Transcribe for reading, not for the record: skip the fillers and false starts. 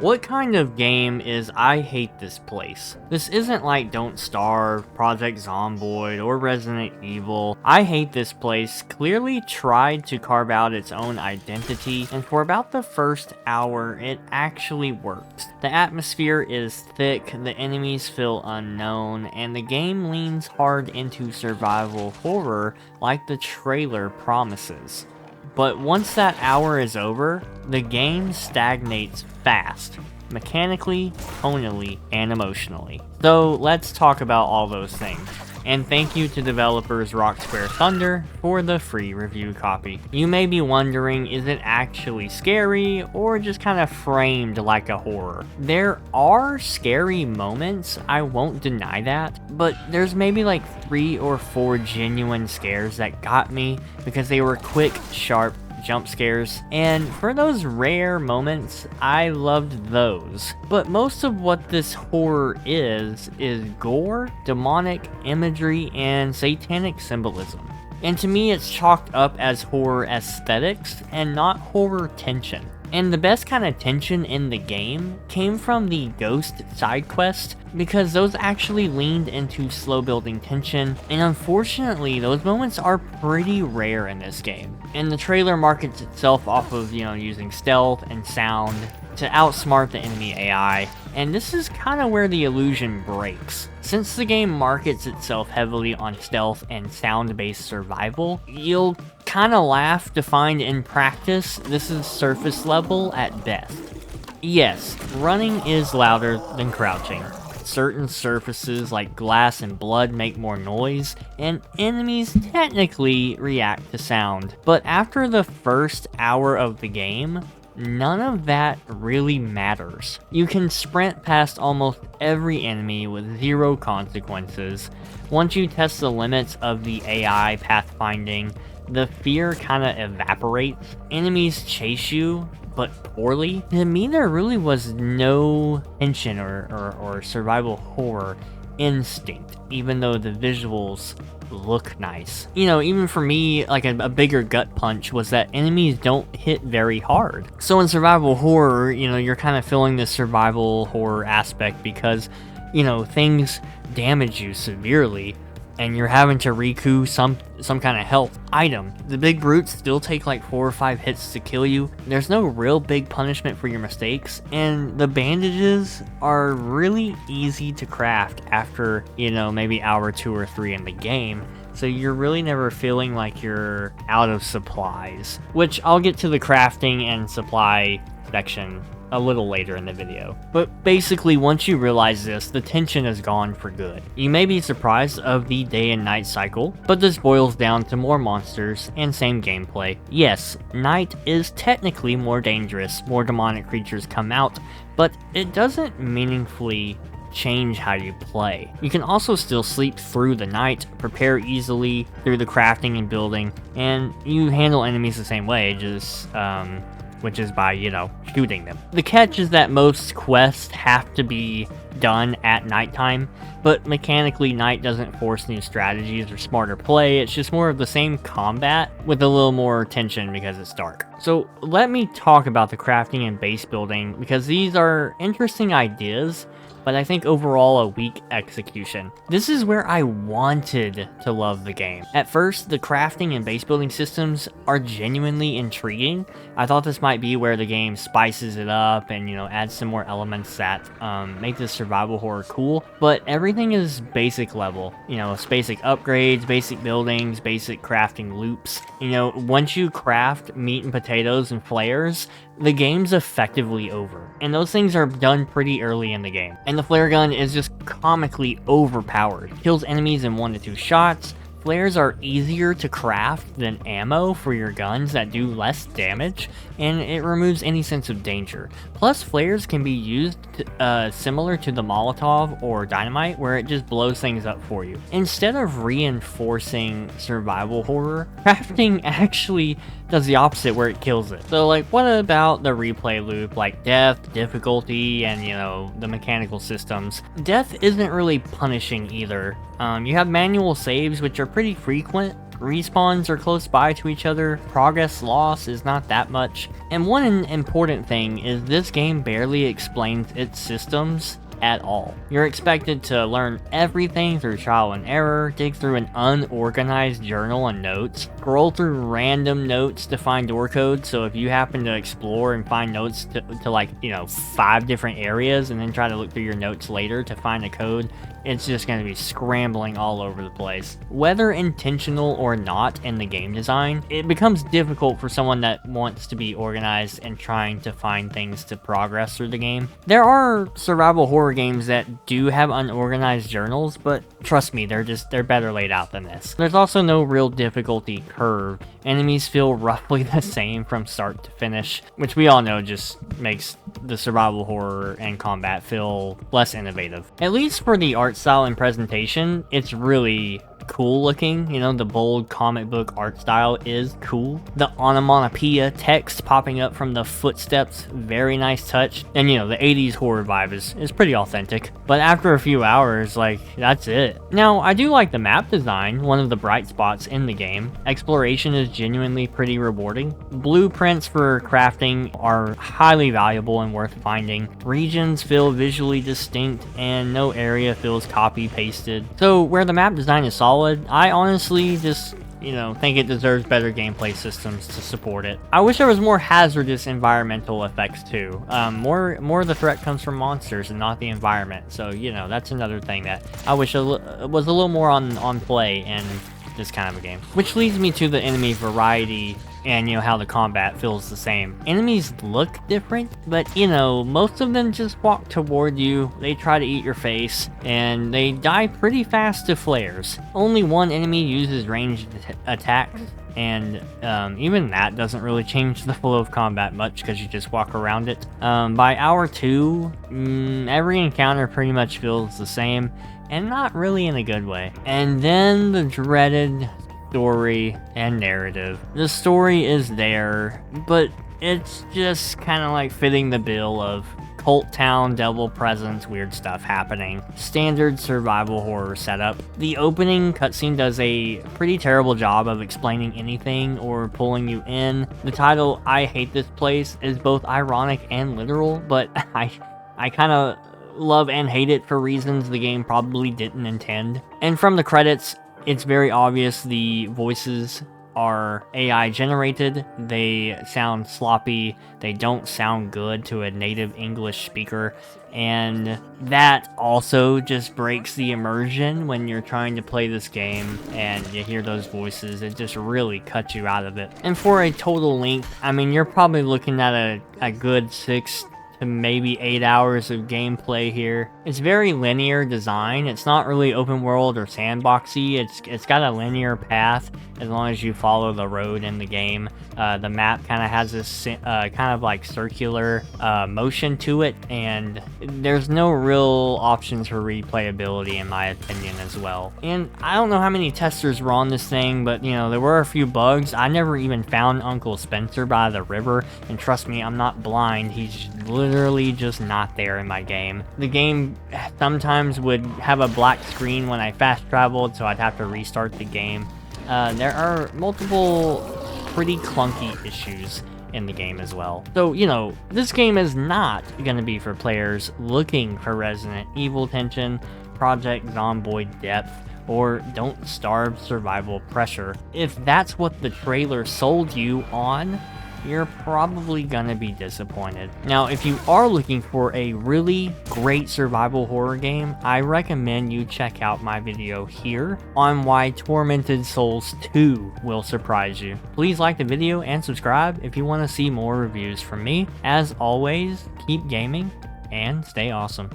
What kind of game is I hate this place? This isn't like Don't Starve, Project Zomboid, or Resident Evil. I hate this place clearly tried to carve out its own identity, and for about the first hour, it actually works. The atmosphere is thick, the enemies feel unknown, and the game leans hard into survival horror like the trailer promises. But once that hour is over, the game stagnates fast, mechanically, tonally, and emotionally. So let's talk about all those things. And thank you to developers Rock Square Thunder for the free review copy. You may be wondering, is it actually scary or just kind of framed like a horror? There are scary moments, I won't deny that, but there's maybe like 3 or 4 genuine scares that got me because they were quick, sharp jump scares, and for those rare moments, I loved those. But most of what this horror is gore, demonic imagery, and satanic symbolism. And to me, it's chalked up as horror aesthetics and not horror tension. And the best kind of tension in the game came from the ghost side quest, because those actually leaned into slow building tension, and unfortunately those moments are pretty rare in this game. And the trailer markets itself off of, using stealth and sound to outsmart the enemy AI, and this is kind of where the illusion breaks. Since the game markets itself heavily on stealth and sound-based survival, you'll kind of laugh to find in practice this is surface level at best. Yes, running is louder than crouching. Certain surfaces like glass and blood make more noise, and enemies technically react to sound. But after the first hour of the game, none of that really matters. You can sprint past almost every enemy with 0 consequences. Once you test the limits of the AI pathfinding, the fear kinda evaporates. Enemies chase you, but poorly. To me, there really was no tension or survival horror instinct, even though the visuals look nice. Even for me, like a bigger gut punch was that enemies don't hit very hard. So in survival horror, you're kind of feeling the survival horror aspect because, things damage you severely, and you're having to recoup some kind of health item. The big brutes still take like 4 or 5 hits to kill you. There's no real big punishment for your mistakes, and the bandages are really easy to craft after, maybe hour 2 or 3 in the game. So you're really never feeling like you're out of supplies, which I'll get to the crafting and supply section a little later in the video. But basically, once you realize this, the tension is gone for good. You may be surprised of the day and night cycle, but this boils down to more monsters and same gameplay. Yes, night is technically more dangerous, more demonic creatures come out, but it doesn't meaningfully change how you play. You can also still sleep through the night, prepare easily through the crafting and building, and you handle enemies the same way, just which is by, shooting them. The catch is that most quests have to be done at nighttime, but mechanically night doesn't force new strategies or smarter play, it's just more of the same combat with a little more tension because it's dark. So let me talk about the crafting and base building, because these are interesting ideas, but I think overall a weak execution. This is where I wanted to love the game. At first, the crafting and base building systems are genuinely intriguing. I thought this might be where the game spices it up and, adds some more elements that make this survival horror cool, but everything is basic level. It's basic upgrades, basic buildings, basic crafting loops. Once you craft meat and potatoes and flares, the game's effectively over. And those things are done pretty early in the game. And the flare gun is just comically overpowered. Kills enemies in 1 to 2 shots. Flares are easier to craft than ammo for your guns that do less damage, and it removes any sense of danger. Plus, flares can be used similar to the Molotov or dynamite, where it just blows things up for you. Instead of reinforcing survival horror, crafting actually does the opposite, where it kills it. So what about the replay loop, like death, difficulty, and the mechanical systems? Death isn't really punishing either. You have manual saves, which are pretty frequent, respawns are close by to each other, progress loss is not that much, and one important thing is this game barely explains its systems at all. You're expected to learn everything through trial and error, dig through an unorganized journal and notes, scroll through random notes to find door codes, so if you happen to explore and find notes to like, 5 different areas and then try to look through your notes later to find a code, it's just going to be scrambling all over the place. Whether intentional or not in the game design, it becomes difficult for someone that wants to be organized and trying to find things to progress through the game. There are survival horror games that do have unorganized journals, but trust me, they're better laid out than this. There's also no real difficulty curve. Enemies feel roughly the same from start to finish, which we all know just makes the survival horror and combat feel less innovative. At least for the art style and presentation, it's really cool looking. The bold comic book art style is cool. The onomatopoeia text popping up from the footsteps, very nice touch. And the 80s horror vibe is pretty authentic. But after a few hours, that's it. Now, I do like the map design, one of the bright spots in the game. Exploration is genuinely pretty rewarding. Blueprints for crafting are highly valuable and worth finding. Regions feel visually distinct and no area feels copy-pasted. So where the map design is solid, I honestly just, think it deserves better gameplay systems to support it. I wish there was more hazardous environmental effects too. More of the threat comes from monsters and not the environment. So, that's another thing that I wish was a little more on play in this kind of a game. Which leads me to the enemy variety and how the combat feels the same. Enemies look different, but most of them just walk toward you, they try to eat your face, and they die pretty fast to flares. Only one enemy uses ranged attacks, and even that doesn't really change the flow of combat much because you just walk around it. By hour 2, every encounter pretty much feels the same, and not really in a good way. And then the dreaded story and narrative. The story is there, but it's just kind of like fitting the bill of cult town, devil presence, weird stuff happening. Standard survival horror setup. The opening cutscene does a pretty terrible job of explaining anything or pulling you in. The title, I Hate This Place, is both ironic and literal, but I kind of love and hate it for reasons the game probably didn't intend. And from the credits, it's very obvious the voices are AI generated, they sound sloppy, they don't sound good to a native English speaker, and that also just breaks the immersion when you're trying to play this game and you hear those voices. It just really cuts you out of it. And for a total length, you're probably looking at a good 6 to maybe 8 hours of gameplay here. It's very linear design. It's not really open world or sandboxy. It's got a linear path as long as you follow the road in the game. The map kind of has this kind of like circular motion to it, and there's no real options for replayability in my opinion as well. And I don't know how many testers were on this thing, but there were a few bugs. I never even found Uncle Spencer by the river, and trust me, I'm not blind. He's literally just not there in my game. The game sometimes would have a black screen when I fast traveled, so I'd have to restart the game. There are multiple pretty clunky issues in the game as well. So, this game is not going to be for players looking for Resident Evil tension, Project Zomboid depth, or Don't Starve survival pressure. If that's what the trailer sold you on, you're probably gonna be disappointed. Now, if you are looking for a really great survival horror game, I recommend you check out my video here on why Tormented Souls 2 will surprise you. Please like the video and subscribe if you want to see more reviews from me. As always, keep gaming and stay awesome.